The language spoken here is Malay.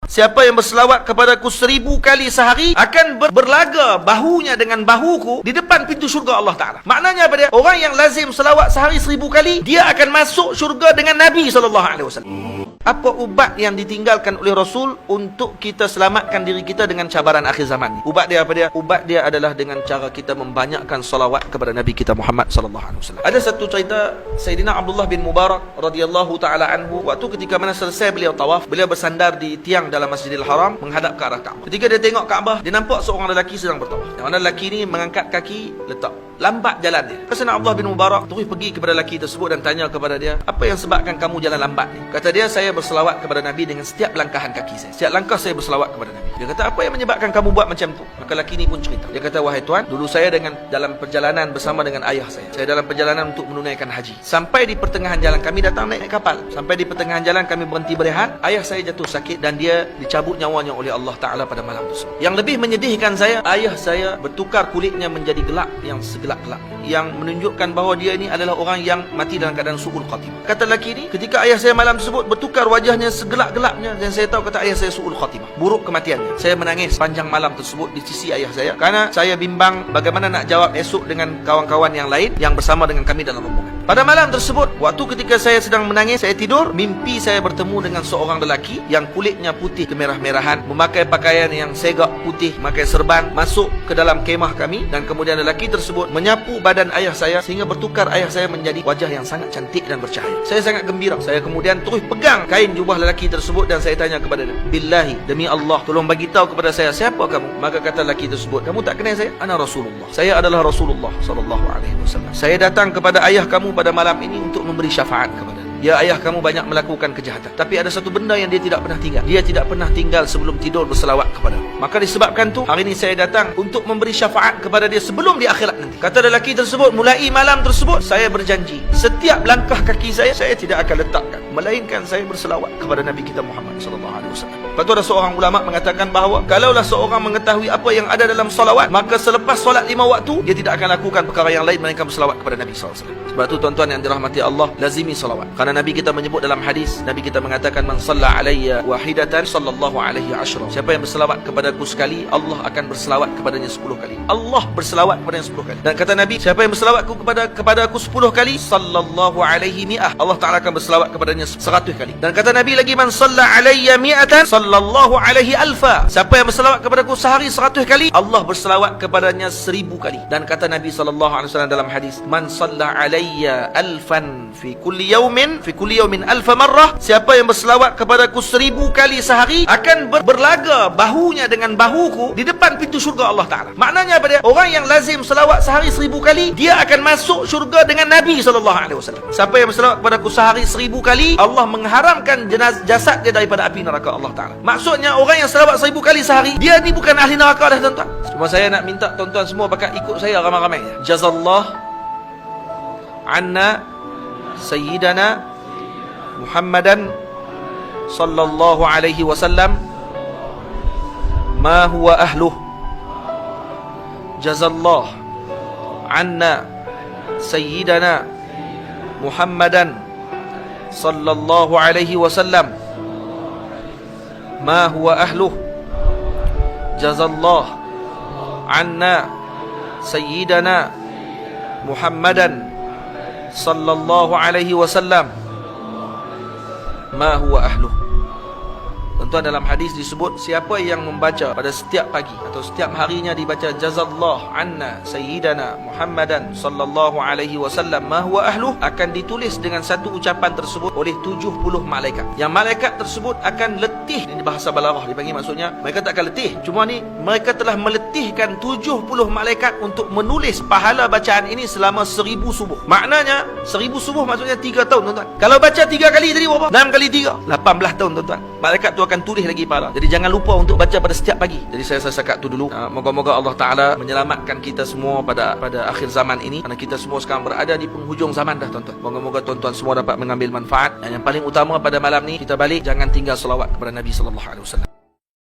Siapa yang berselawat kepadaku 1000 kali sehari akan berlaga bahunya dengan bahuku di depan pintu syurga Allah Ta'ala. Maknanya apa dia? Orang yang lazim selawat sehari 1000 kali, dia akan masuk syurga dengan Nabi SAW. Apa ubat yang ditinggalkan oleh Rasul untuk kita selamatkan diri kita dengan cabaran akhir zaman ni? Ubat dia apa dia? Ubat dia adalah dengan cara kita membanyakkan salawat kepada Nabi kita Muhammad SAW. Ada satu cerita Sayyidina Abdullah bin Mubarak radhiyallahu ta'ala anhu, waktu ketika mana selesai beliau tawaf, beliau bersandar di tiang dalam Masjidil Haram menghadap ke arah Kaabah. Ketika dia tengok Kaabah, dia nampak seorang lelaki sedang bertawaf. Yang mana lelaki ni mengangkat kaki, letak. Lambat jalan dia. Sayyidina Abdullah bin Mubarak terus pergi kepada lelaki tersebut dan tanya kepada dia, apa yang sebabkan kamu jalan lambat ni? Kata dia, saya berselawat kepada Nabi dengan setiap langkahan kaki saya. Setiap langkah saya berselawat kepada Nabi. Dia kata, apa yang menyebabkan kamu buat macam tu? Maka lelaki ni pun cerita. Dia kata, wahai tuan, dulu saya dalam perjalanan bersama dengan ayah saya. Saya dalam perjalanan untuk menunaikan haji. Sampai di pertengahan jalan, kami datang naik kapal. Sampai di pertengahan jalan kami berhenti berehat. Ayah saya jatuh sakit dan dia dicabut nyawanya oleh Allah Ta'ala pada malam tersebut. Yang lebih menyedihkan saya, ayah saya bertukar kulitnya menjadi gelap yang segelap-gelap, yang menunjukkan bahawa dia ini adalah orang yang mati dalam keadaan su'ul khatimah. Kata lelaki ni, ketika ayah saya malam tersebut bertukar wajahnya segelap-gelapnya, dan saya tahu kata ayah saya su'ul khatimah, buruk kematiannya. Saya menangis panjang malam tersebut di sisi ayah saya, kerana saya bimbang bagaimana nak jawab esok dengan kawan-kawan yang lain yang bersama dengan kami dalam rombongan. Pada malam tersebut, waktu ketika saya sedang menangis, saya tidur, mimpi saya bertemu dengan seorang lelaki yang kulitnya putih kemerah-merahan, memakai pakaian yang segak putih, memakai serban, masuk ke dalam kemah kami, dan kemudian lelaki tersebut menyapu badan ayah saya sehingga bertukar ayah saya menjadi wajah yang sangat cantik dan bercahaya. Saya sangat gembira. Saya kemudian terus pegang kain jubah lelaki tersebut dan saya tanya kepada dia, billahi, demi Allah, tolong bagi tahu kepada saya, siapa kamu? Maka kata lelaki tersebut, kamu tak kenal saya? Ana Rasulullah. Saya adalah Rasulullah sallallahu alaihi wasallam. Saya datang kepada ayah kamu pada malam ini untuk memberi syafaat kepada. Ya, ayah kamu banyak melakukan kejahatan, tapi ada satu benda yang dia tidak pernah tinggal. Dia tidak pernah tinggal sebelum tidur berselawat kepada. Maka disebabkan tu, hari ini saya datang untuk memberi syafaat kepada dia sebelum di akhirat nanti. Kata lelaki tersebut, mulai malam tersebut saya berjanji, setiap langkah kaki saya tidak akan letakkan, melainkan saya berselawat kepada Nabi kita Muhammad sallallahu alaihi wasallam. Lepas tu ada seorang ulama mengatakan bahawa kalaulah seorang mengetahui apa yang ada dalam salawat, maka selepas solat 5 waktu, dia tidak akan lakukan perkara yang lain melainkan berselawat kepada Nabi sallallahu alaihi wasallam. Sebab tu tuan-tuan yang dirahmati Allah, lazimi salawat. Kerana Nabi kita menyebut dalam hadis, Nabi kita mengatakan, man salla alayya wahidatan sallallahu alaihi ashra. Siapa yang berselawat kepadaku sekali, Allah akan berselawat kepadanya 10 kali. Allah berselawat kepadanya 10 kali. Dan kata Nabi, siapa yang berselawat kepadaku 10 kali, sallallahu alaihi mi'ah, Allah Ta'ala akan berselawat kepadanya 100 kali. Dan kata Nabi lagi, man salla alayya mi'atan sallallahu alaihi alfa. Siapa yang berselawat kepadaku sehari 100 kali, Allah berselawat kepadanya 1000 kali. Dan kata Nabi sallallahu alaihi wasallam dalam hadis, man salla alayya alfan fi kulli yawmin alfa marrah. Siapa yang berselawat kepadaku 1000 kali sehari akan berlaga bahunya dengan bahuku di depan pintu syurga Allah Ta'ala. Maknanya apa dia? Orang yang lazim selawat sehari 1000 kali, dia akan masuk syurga dengan Nabi SAW. Siapa yang berselawat kepadaku sehari 1000 kali, Allah mengharamkan jasad dia daripada api neraka Allah Ta'ala. Maksudnya orang yang selawat 1000 kali sehari, dia ni bukan ahli neraka dah tuan-tuan. Cuma saya nak minta tuan-tuan semua bakal ikut saya ramai-ramai. Jazallah anna sayyidana Muhammadan sallallahu alaihi wasallam ma huwa ahluh. Jazallah anna sayyidana Muhammadan sallallahu alaihi wasallam ma huwa ahluh. Jazallah anna sayyidana Muhammadan sallallahu alaihi wasallam ma huwa ahluh. Tuan-tuan, dalam hadis disebut, siapa yang membaca pada setiap pagi atau setiap harinya dibaca jazallah anna sayyidana Muhammadan sallallahu alaihi wasallam ma huwa ahluh, akan ditulis dengan satu ucapan tersebut oleh 70 malaikat. Yang malaikat tersebut akan letih. Ini bahasa balaghah dipanggil, maksudnya mereka tak akan letih, cuma ni mereka telah meletihkan 70 malaikat untuk menulis pahala bacaan ini selama 1000 subuh. Maknanya 1000 subuh maksudnya 3 tahun tuan-tuan. Kalau baca 3 kali tadi berapa? 6 kali 3, 18 tahun tuan-tuan. Malaikat tu akan tulis lagi pahala. Jadi jangan lupa untuk baca pada setiap pagi. Jadi saya cakap tu dulu. Moga-moga Allah Ta'ala menyelamatkan kita semua pada akhir zaman ini, kerana kita semua sekarang berada di penghujung zaman dah tuan-tuan. Moga-moga tuan-tuan semua dapat mengambil manfaat. Dan yang paling utama pada malam ni, kita balik jangan tinggal selawat kepada Nabi sallallahu alaihi wasallam.